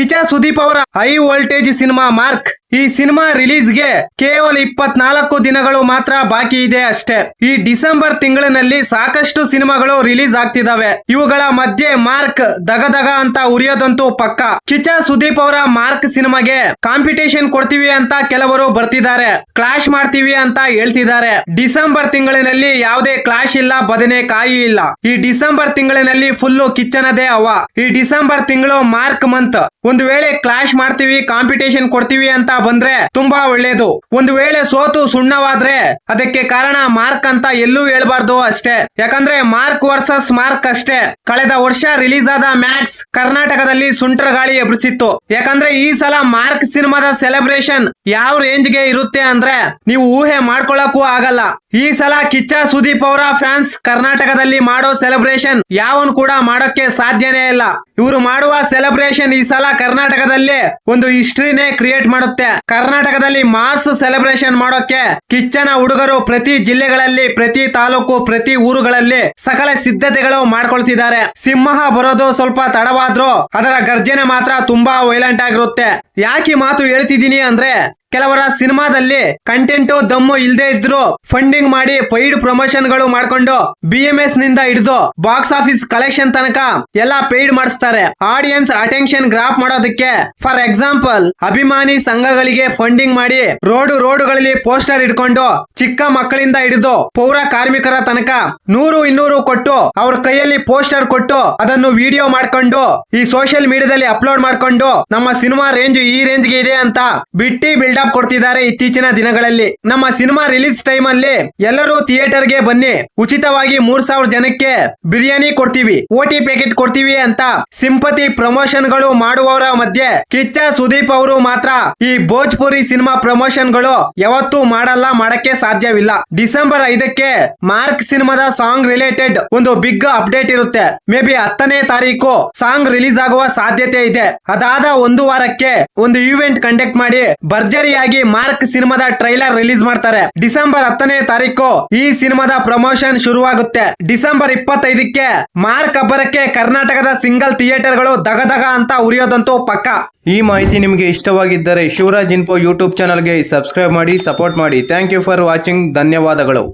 ಕಿಚ್ಚ ಸುದೀಪ್ ಅವರ high voltage cinema mark. ಈ cinema ರಿಲೀಸ್ಗೆ ಕೇವಲ 24 ದಿನಗಳು ಮಾತ್ರ ಬಾಕಿ ಇದೆ ಅಷ್ಟೇ. ಈ ಡಿಸೆಂಬರ್ ತಿಂಗಳಿನಲ್ಲಿ ಸಾಕಷ್ಟು ಸಿನಿಮಾಗಳು ರಿಲೀಸ್ ಆಗ್ತಿದಾವೆ. ಇವುಗಳ ಮಧ್ಯೆ ಮಾರ್ಕ್ ದಗದಗ ಅಂತ ಉರಿಯೋದಂತೂ ಪಕ್ಕ. ಕಿಚ್ಚ ಸುದೀಪ್ ಅವರ ಮಾರ್ಕ್ ಸಿನಿಮಾಗೆ ಕಾಂಪಿಟೇಷನ್ ಕೊಡ್ತೀವಿ ಅಂತ ಕೆಲವರು ಬರ್ತಿದ್ದಾರೆ, ಕ್ಲಾಶ್ ಮಾಡ್ತೀವಿ ಅಂತ ಹೇಳ್ತಿದ್ದಾರೆ. ಡಿಸೆಂಬರ್ ತಿಂಗಳಿನಲ್ಲಿ ಯಾವುದೇ ಕ್ಲಾಶ್ ಇಲ್ಲ, ಬದನೆಕಾಯಿ ಇಲ್ಲ. ಈ ಡಿಸೆಂಬರ್ ತಿಂಗಳಿನಲ್ಲಿ ಫುಲ್ಲು ಕಿಚ್ಚನದೇ ಹವ. ಈ ಡಿಸೆಂಬರ್ ತಿಂಗಳು ಮಾರ್ಕ್ ಮಂತ್. ಒಂದು ವೇಳೆ ಕ್ಲಾಶ್ ಮಾಡ್ತೀವಿ, ಕಾಂಪಿಟೇಷನ್ ಕೊಡ್ತೀವಿ ಅಂತ ಬಂದ್ರೆ ತುಂಬಾ ಒಳ್ಳೇದು. ಒಂದು ವೇಳೆ ಸೋತು ಸುಣ್ಣವಾದ್ರೆ ಅದಕ್ಕೆ ಕಾರಣ ಮಾರ್ಕ್ ಅಂತ ಎಲ್ಲೂ ಹೇಳ್ಬಾರ್ದು ಅಷ್ಟೇ. ಯಾಕಂದ್ರೆ ಮಾರ್ಕ್ ವರ್ಸಸ್ ಮಾರ್ಕ್ ಅಷ್ಟೇ. ಕಳೆದ ವರ್ಷ ರಿಲೀಸ್ ಆದ ಮ್ಯಾಕ್ಸ್ ಕರ್ನಾಟಕದಲ್ಲಿ ಸುಂಟರ ಗಾಳಿ ಎಬ್ರಿಸಿತ್ತು. ಯಾಕಂದ್ರೆ ಈ ಸಲ ಮಾರ್ಕ್ ಸಿನಿಮಾದ ಸೆಲೆಬ್ರೇಷನ್ ಯಾವ ರೇಂಜ್ ಗೆ ಇರುತ್ತೆ ಅಂದ್ರೆ ನೀವು ಊಹೆ ಮಾಡ್ಕೊಳ್ಳಕ್ಕೂ ಆಗಲ್ಲ. ಈ ಸಲ ಕಿಚ್ಚ ಸುದೀಪ್ ಅವರ ಫ್ಯಾನ್ಸ್ ಕರ್ನಾಟಕದಲ್ಲಿ ಮಾಡೋ ಸೆಲೆಬ್ರೇಷನ್ ಯಾವನ್ ಕೂಡ ಮಾಡೋಕೆ ಸಾಧ್ಯನೇ ಇಲ್ಲ. ಇವರು ಮಾಡುವ ಸೆಲೆಬ್ರೇಷನ್ ಈ ಸಲ ಕರ್ನಾಟಕದಲ್ಲಿ ಒಂದು ಹಿಸ್ಟ್ರಿನೇ ಕ್ರಿಯೇಟ್ ಮಾಡುತ್ತೆ. ಕರ್ನಾಟಕದಲ್ಲಿ ಮಾಸ್ ಸೆಲೆಬ್ರೇಷನ್ ಮಾಡೋಕೆ ಕಿಚ್ಚನ ಹುಡುಗರು ಪ್ರತಿ ಜಿಲ್ಲೆಗಳಲ್ಲಿ, ಪ್ರತಿ ತಾಲೂಕು, ಪ್ರತಿ ಊರುಗಳಲ್ಲಿ ಸಕಲ ಸಿದ್ಧತೆಗಳು ಮಾಡ್ಕೊಳ್ತಿದ್ದಾರೆ. ಸಿಂಹ ಬರೋದು ಸ್ವಲ್ಪ ತಡವಾದ್ರೂ ಅದರ ಗರ್ಜನೆ ಮಾತ್ರ ತುಂಬಾ ವೈಲೆಂಟ್ ಆಗಿರುತ್ತೆ. ಯಾಕೆ ಮಾತು ಹೇಳ್ತಿದ್ದೀನಿ ಅಂದ್ರೆ ಕೆಲವರ ಸಿನಿಮಾದಲ್ಲಿ ಕಂಟೆಂಟ್ ದಮ್ಮು ಇಲ್ದೇ ಇದ್ರು ಫಂಡಿಂಗ್ ಮಾಡಿ ಪೈಡ್ ಪ್ರಮೋಷನ್ ಗಳು ಮಾಡ್ಕೊಂಡು BMS ನಿಂದ ಹಿಡಿದು ಬಾಕ್ಸ್ ಆಫೀಸ್ ಕಲೆಕ್ಷನ್ ತನಕ ಎಲ್ಲ ಪೇಯ್ಡ್ ಮಾಡಿಸ್ತಾರೆ. ಆಡಿಯನ್ಸ್ ಅಟೆನ್ಷನ್ ಗ್ರಾಫ್ ಮಾಡೋದಕ್ಕೆ ಫಾರ್ ಎಕ್ಸಾಂಪಲ್ ಅಭಿಮಾನಿ ಸಂಘಗಳಿಗೆ ಫಂಡಿಂಗ್ ಮಾಡಿ ರೋಡುಗಳಲ್ಲಿ ಪೋಸ್ಟರ್ ಇಟ್ಕೊಂಡು ಚಿಕ್ಕ ಮಕ್ಕಳಿಂದ ಹಿಡಿದು ಪೌರ ಕಾರ್ಮಿಕರ ತನಕ 100-200 ಕೊಟ್ಟು ಅವ್ರ ಕೈಯಲ್ಲಿ ಪೋಸ್ಟರ್ ಕೊಟ್ಟು ಅದನ್ನು ವಿಡಿಯೋ ಮಾಡ್ಕೊಂಡು ಈ ಸೋಷಿಯಲ್ ಮೀಡಿಯಾದಲ್ಲಿ ಅಪ್ಲೋಡ್ ಮಾಡ್ಕೊಂಡು ನಮ್ಮ ಸಿನಿಮಾ ರೇಂಜ್ ಈ ರೇಂಜ್ ಗೆ ಇದೆ ಅಂತ ಬಿಟ್ಟಿ ಬಿಲ್ಡಪ್ ಕೊಡ್ತಿದ್ದಾರೆ. ಇತ್ತೀಚಿನ ದಿನಗಳಲ್ಲಿ ನಮ್ಮ ಸಿನಿಮಾ ರಿಲೀಸ್ ಟೈಮ್ ಅಲ್ಲಿ ಎಲ್ಲರೂ ಥಿಯೇಟರ್ ಗೆ ಬನ್ನಿ, ಉಚಿತವಾಗಿ 3000 ಜನಕ್ಕೆ ಬಿರಿಯಾನಿ ಕೊಡ್ತೀವಿ, OT ಪ್ಯಾಕೆಟ್ ಕೊಡ್ತೀವಿ ಅಂತ ಸಿಂಪತಿ ಪ್ರಮೋಷನ್ ಗಳು ಮಾಡುವವರ ಮಧ್ಯೆ ಕಿಚ್ಚ ಸುದೀಪ್ ಅವರು ಮಾತ್ರ ಈ ಭೋಜ್ಪುರಿ ಸಿನಿಮಾ ಪ್ರಮೋಷನ್ ಗಳು ಯಾವತ್ತೂ ಮಾಡಲ್ಲ, ಮಾಡಕ್ಕೆ ಸಾಧ್ಯವಿಲ್ಲ. ಡಿಸೆಂಬರ್ 5ಕ್ಕೆ ಮಾರ್ಕ್ ಸಿನಿಮಾದ ಸಾಂಗ್ ರಿಲೇಟೆಡ್ ಒಂದು ಬಿಗ್ ಅಪ್ಡೇಟ್ ಇರುತ್ತೆ. ಮೇ ಬಿ 10ನೇ ತಾರೀಕು ಸಾಂಗ್ ರಿಲೀಸ್ ಆಗುವ ಸಾಧ್ಯತೆ ಇದೆ. ಅದಾದ ಒಂದು ವಾರಕ್ಕೆ ಒಂದು ಈವೆಂಟ್ ಕಂಡಕ್ಟ್ ಮಾಡಿ ಭರ್ಜರಿ ಮಾರ್ಕ್ ಸಿನಿಮಾದ ಟ್ರೈಲರ್ ರಿಲೀಸ್ ಮಾಡ್ತಾರೆ. ಡಿಸೆಂಬರ್ 10ನೇ ತಾರೀಕು ಈ ಸಿನಿಮಾದ ಪ್ರಮೋಷನ್ ಶುರುವಾಗುತ್ತೆ. ಡಿಸೆಂಬರ್ 25ಕ್ಕೆ ಮಾರ್ಕ್ ಅಬ್ಬರಕ್ಕೆ ಕರ್ನಾಟಕದ ಸಿಂಗಲ್ ಥಿಯೇಟರ್ ಗಳು ದಗದಗ ಅಂತ ಉರಿಯೋದಂತೂ ಪಕ್ಕ. ಈ ಮಾಹಿತಿ ನಿಮಗೆ ಇಷ್ಟವಾಗಿದ್ದರೆ ಶಿವರಾಜ್ ಇನ್ಫೋ ಯೂಟ್ಯೂಬ್ ಚಾನಲ್ಗೆ ಸಬ್ಸ್ಕ್ರೈಬ್ ಮಾಡಿ, ಸಪೋರ್ಟ್ ಮಾಡಿ. Thank you for watching. ಧನ್ಯವಾದಗಳು.